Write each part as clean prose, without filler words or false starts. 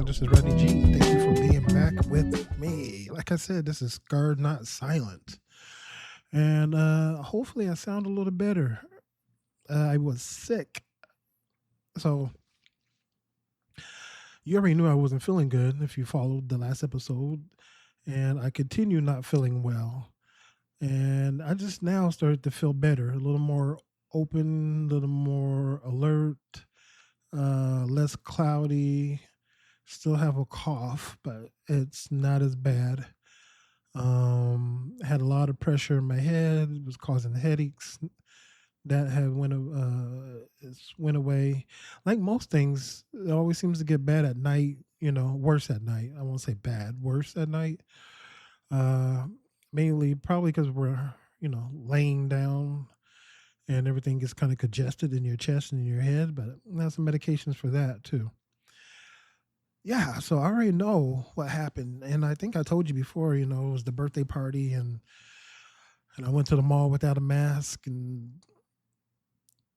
This is Rodney G. Thank you for being back with me. Like I said, this is Scarred Not Silent. And hopefully I sound a little better. I was sick. So you already knew I wasn't feeling good if you followed the last episode. And I continue not feeling well. And I just now started to feel better, a little more open, a little more alert, less cloudy. Still have a cough, but it's not as bad. Had a lot of pressure in my head. It was causing headaches. That had went away. Like most things, it always seems to get bad at night. Worse at night. I won't say bad, worse at night. Uh, Mainly probably because we're laying down and everything gets kind of congested in your chest and in your head. But there's some medications for that too. Yeah, so I already know what happened, and I think I told you before. It was the birthday party, and I went to the mall without a mask and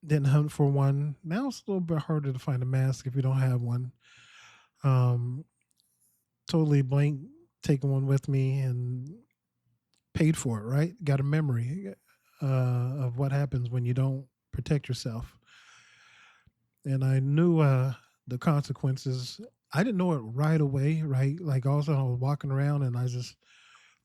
didn't hunt for one. Now it's a little bit harder to find a mask if you don't have one. Um, Totally blank taking one with me and paid for it. Right, got a memory of what happens when you don't protect yourself, and I knew the consequences. I didn't know it right away. Right, like also I was walking around and I just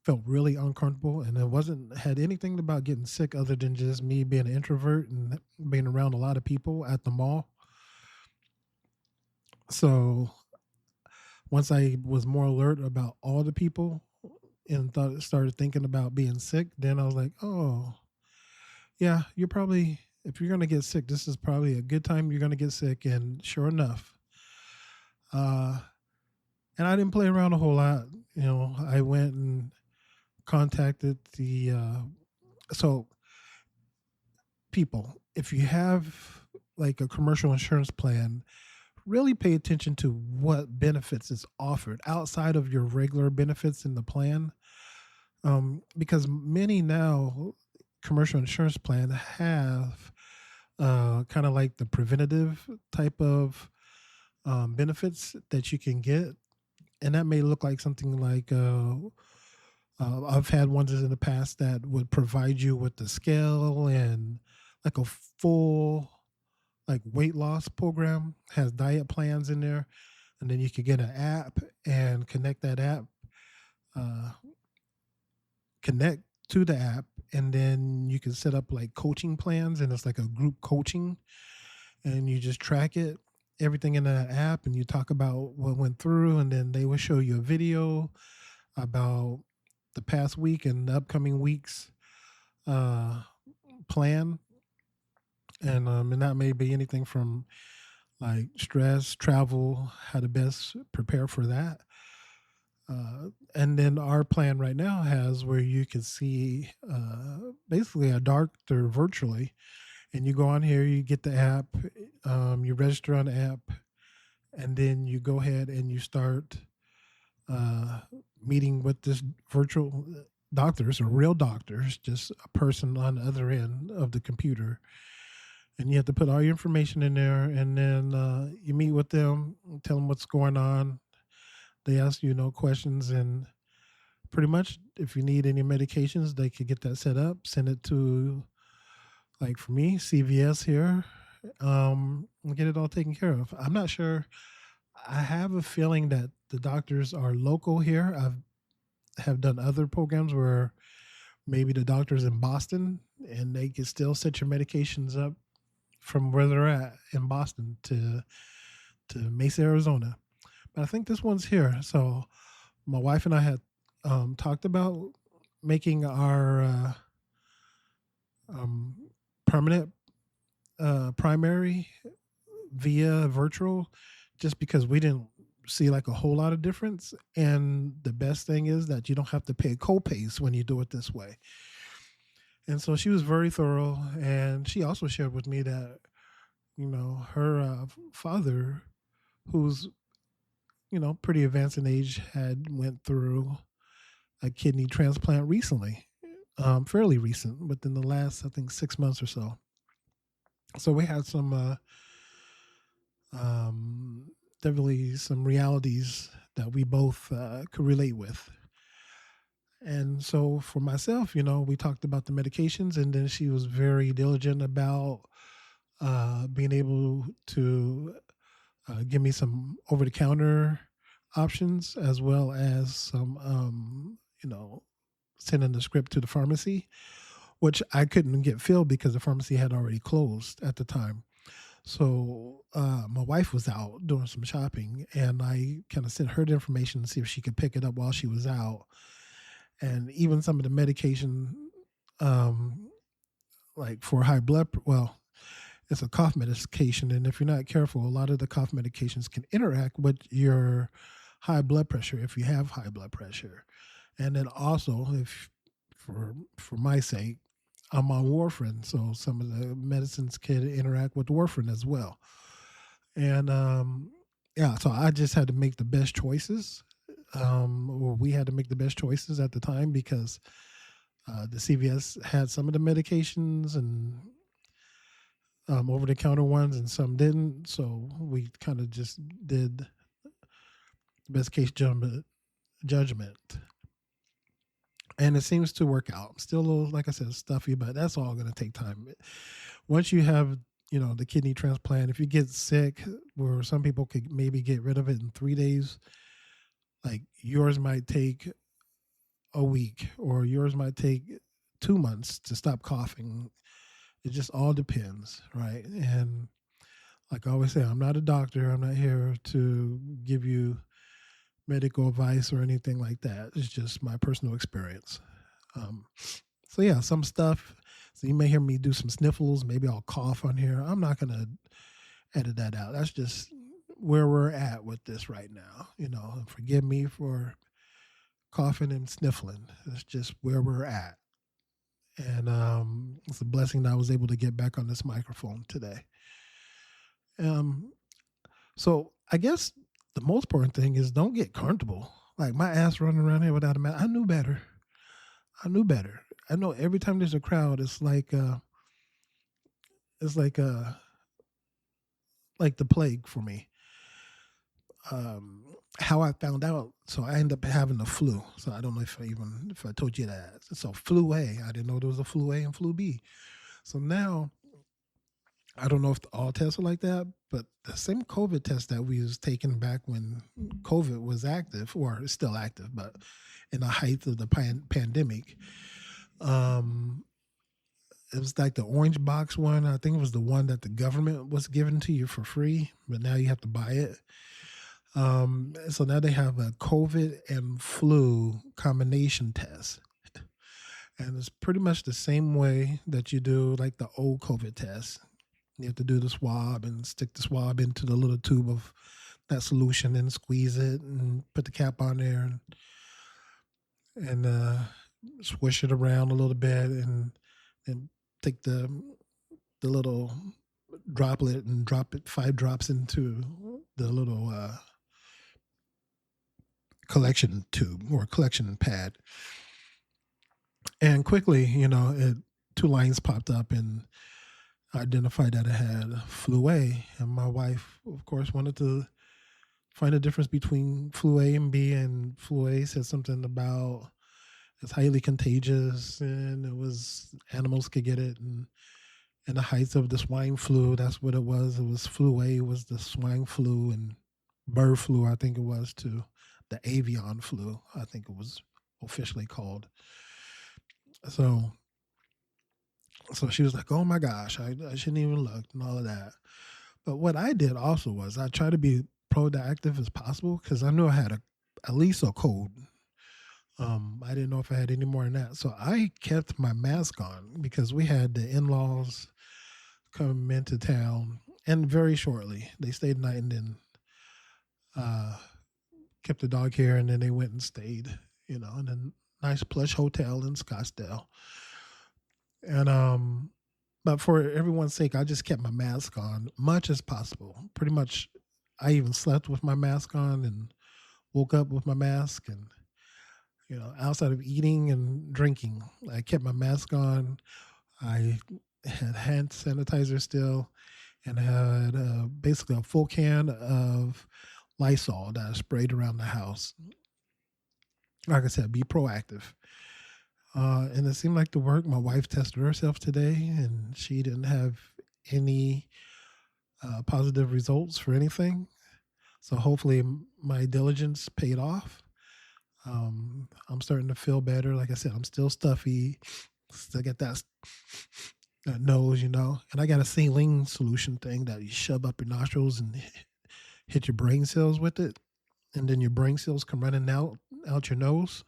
felt really uncomfortable, and it wasn't had anything about getting sick other than just me being an introvert and being around a lot of people at the mall. So once I was more alert about all the people and started thinking about being sick, then I was like, oh yeah, you're probably, if you're gonna get sick, this is probably a good time you're gonna get sick. And sure enough, uh and I didn't play around a whole lot. I went and contacted the so people, if you have like a commercial insurance plan, really pay attention to what benefits is offered outside of your regular benefits in the plan. Because many now commercial insurance plan have kind of like the preventative type of benefits that you can get. And that may look like something like I've had ones in the past that would provide you with the scale and like a full like weight loss program, has diet plans in there, and then you could get an app and connect that app, uh, connect to the app, and then you can set up like coaching plans, and it's like a group coaching, and you just track it, everything in that app, and you talk about what went through, and then they will show you a video about the past week and the upcoming weeks uh, plan, and that may be anything from like stress, travel, how to best prepare for that. And then our plan right now has where you can see basically a doctor virtually, and you go on here, you get the app, you register on the app, and then you go ahead and you start uh, meeting with this virtual doctors or real doctors, just a person on the other end of the computer. And you have to put all your information in there, and then you meet with them, tell them what's going on. They ask you no questions, and pretty much if you need any medications, they could get that set up, send it to, like for me, CVS here, and get it all taken care of. I'm not sure. I have a feeling that the doctors are local here. Have done other programs where maybe the doctor's in Boston and they can still set your medications up from where they're at in Boston to Mesa, Arizona. But I think this one's here. So my wife and I had talked about making our um, permanent primary via virtual, just because we didn't see like a whole lot of difference. And the best thing is that you don't have to pay co-pays when you do it this way. And so she was very thorough, and she also shared with me that her father, who's pretty advanced in age, had went through a kidney transplant recently, fairly recent, within the last, I think, 6 months or so. So we had some definitely some realities that we both could relate with. And so for myself, we talked about the medications, and then she was very diligent about being able to give me some over the counter options as well as some, sending the script to the pharmacy, which I couldn't get filled because the pharmacy had already closed at the time. So my wife was out doing some shopping, and I kind of sent her the information to see if she could pick it up while she was out. And even some of the medication, um, like for high blood, well, it's a cough medication, and if you're not careful, a lot of the cough medications can interact with your high blood pressure if you have high blood pressure. And then also, if for my sake, I'm on warfarin, so some of the medicines can interact with warfarin as well. And yeah, so I just had to make the best choices. Or we had to make the best choices at the time because the CVS had some of the medications and over the counter ones, and some didn't. So we kind of just did the best case judgment. And it seems to work out. Still a little, like I said, stuffy, but that's all going to take time. Once you have, the kidney transplant, if you get sick, where some people could maybe get rid of it in 3 days, like yours might take a week, or yours might take 2 months to stop coughing. It just all depends, right? And like I always say, I'm not a doctor. I'm not here to give you medical advice or anything like that. It's just my personal experience. Um, so yeah, some stuff. So you may hear me do some sniffles. Maybe I'll cough on here. I'm not gonna edit that out. That's just where we're at with this right now. Forgive me for coughing and sniffling. That's just where we're at. And it's a blessing that I was able to get back on this microphone today. Um, so I guess the most important thing is don't get comfortable. Like my ass running around here without a mask. I knew better. I knew better. I know every time there's a crowd, it's like the plague for me. Um, how I found out, so I ended up having the flu. So I don't know if I told you that. So flu A, I didn't know there was a flu A and flu B. So now I don't know if all tests are like that, but the same COVID test that we was taking back when COVID was active, or is still active, but in the height of the pandemic, um, it was like the orange box one. I think it was the one that the government was giving to you for free, but now you have to buy it. So now they have a COVID and flu combination test. And it's pretty much the same way that you do like the old COVID test. You have to do the swab and stick the swab into the little tube of that solution and squeeze it and put the cap on there and swish it around a little bit and take the little droplet and drop it 5 drops into the little collection tube or collection pad. And quickly, two lines popped up and identified that it had flu A. And my wife, of course, wanted to find a difference between flu A and B. And flu A said something about it's highly contagious and it was animals could get it. And in the heights of the swine flu, that's what it was. It was flu A was the swine flu, and bird flu, I think it was too. The avian flu, I think it was officially called. So so she was like, "Oh my gosh, I shouldn't even look," and all of that. But what I did also was I tried to be proactive as possible because I knew I had at least a cold. I didn't know if I had any more than that, so I kept my mask on because we had the in-laws come into town, and very shortly they stayed the night and then uh, kept the dog here, and then they went and stayed, in a nice plush hotel in Scottsdale. And but for everyone's sake, I just kept my mask on much as possible. Pretty much, I even slept with my mask on and woke up with my mask. And outside of eating and drinking, I kept my mask on. I had hand sanitizer still, and I had basically a full can of Lysol that I sprayed around the house. Like I said, be proactive. And it seemed like to work. My wife tested herself today, and she didn't have any positive results for anything. So hopefully, my diligence paid off. I'm starting to feel better. Like I said, I'm still stuffy. Still get that nose, and I got a saline solution thing that you shove up your nostrils and hit your brain cells with it, and then your brain cells come running out your nose.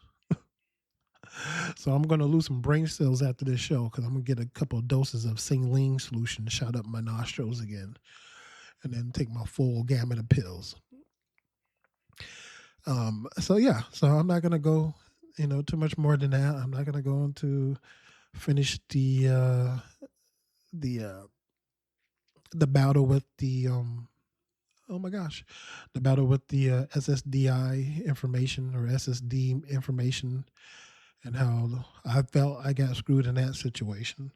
So I'm going to lose some brain cells after this show because I'm going to get a couple of doses of saline solution shot up my nostrils again, and then take my full gamut of pills. So yeah, so I'm not going to go, too much more than that. I'm not going to go into finish the the battle with the oh my gosh, the battle with the SSDI information or SSD information, and how I felt I got screwed in that situation.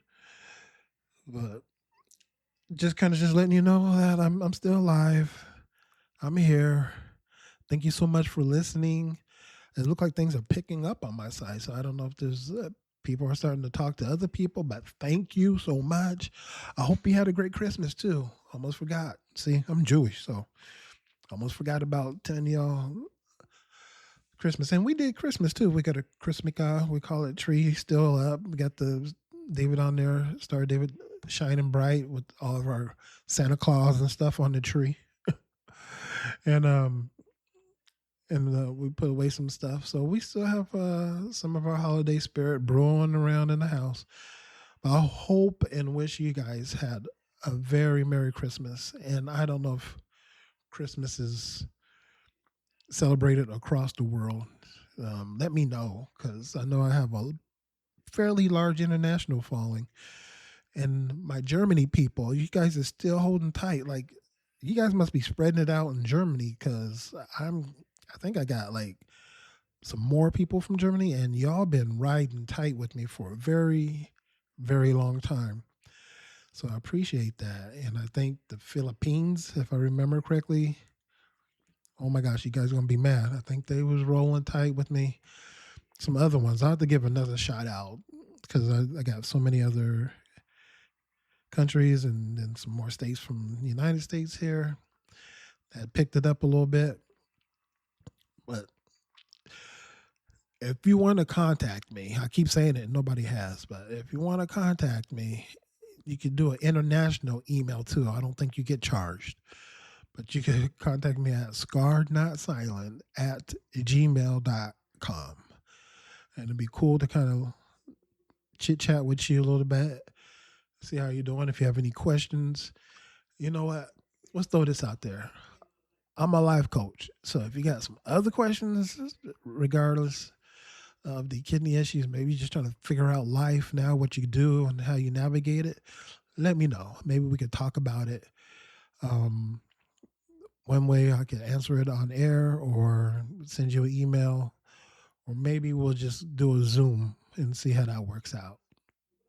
But just kind of just letting you know that I'm still alive. I'm here. Thank you so much for listening. It looks like things are picking up on my side, so I don't know if there's people are starting to talk to other people. But thank you so much. I hope you had a great Christmas too. Almost forgot. See, I'm Jewish, so almost forgot about telling y'all Christmas. And we did Christmas too. We got a Christmas, we call it tree, still up. We got the David on there, Star David shining bright with all of our Santa Claus and stuff on the tree. and we put away some stuff. So we still have some of our holiday spirit brewing around in the house. But I hope and wish you guys had a very Merry Christmas. And I don't know if Christmas is celebrated across the world. Let me know, because I know I have a fairly large international following. And my Germany people, you guys are still holding tight. Like, you guys must be spreading it out in Germany, because I think I got like some more people from Germany, and y'all been riding tight with me for a very, very long time. So I appreciate that. And I think the Philippines, if I remember correctly, oh my gosh, you guys are gonna be mad. I think they was rolling tight with me. Some other ones, I have to give another shout out, because I got so many other countries and some more states from the United States here that picked it up a little bit. But if you want to contact me, I keep saying it, nobody has, but if you want to contact me, you can do an international email too. I don't think you get charged, but you can contact me at scarrednotsilent@gmail.com. And it'd be cool to kind of chit chat with you a little bit, see how you're doing. If you have any questions, you know what? Let's throw this out there. I'm a life coach. So if you got some other questions, regardless of the kidney issues, maybe you're just trying to figure out life now, what you do and how you navigate it, let me know. Maybe we could talk about it. One way I could answer it on air or send you an email, or maybe we'll just do a Zoom and see how that works out.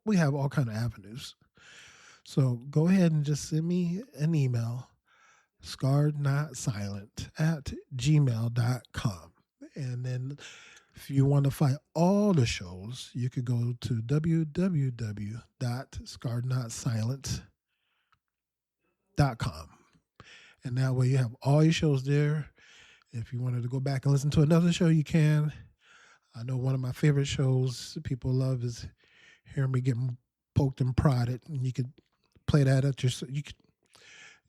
We have all kind of avenues. So go ahead and just send me an email, scarrednotsilent@gmail.com. And then if you want to find all the shows, you could go to www.scarrednotsilent.com. And that way you have all your shows there. If you wanted to go back and listen to another show, you can. I know one of my favorite shows people love is hearing me getting poked and prodded. And you could play that at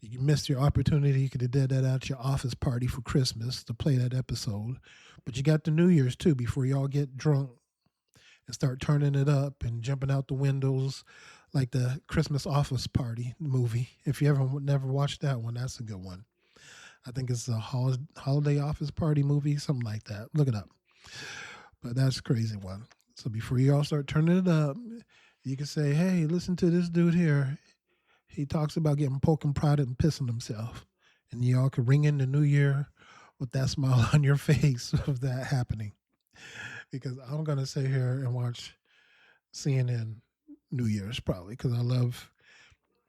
you missed your opportunity. You could have did that at your office party for Christmas to play that episode. But you got the New Year's too, before y'all get drunk and start turning it up and jumping out the windows like the Christmas Office Party movie. If you ever never watched that one, that's a good one. I think it's a holiday office party movie, something like that. Look it up. But that's a crazy one. So before y'all start turning it up, you can say, hey, listen to this dude here. He talks about getting poked and prodded and pissing himself. And y'all could ring in the new year with that smile on your face of that happening. Because I'm going to sit here and watch CNN New Year's probably, because I love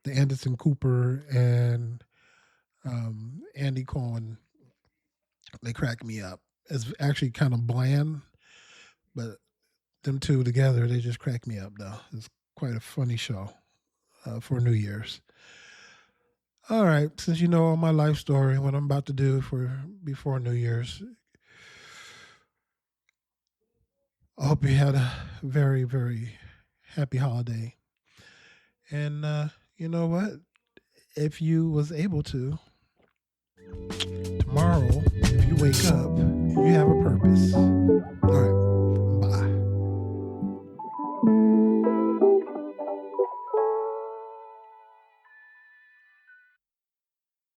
the Anderson Cooper and Andy Cohen, they crack me up. It's actually kind of bland, but them two together, they just crack me up though. It's quite a funny show for New Year's. All right, since you know all my life story, what I'm about to do for before New Year's, I hope you had a very, very happy holiday. And you know what? If you was able to, tomorrow, if you wake up,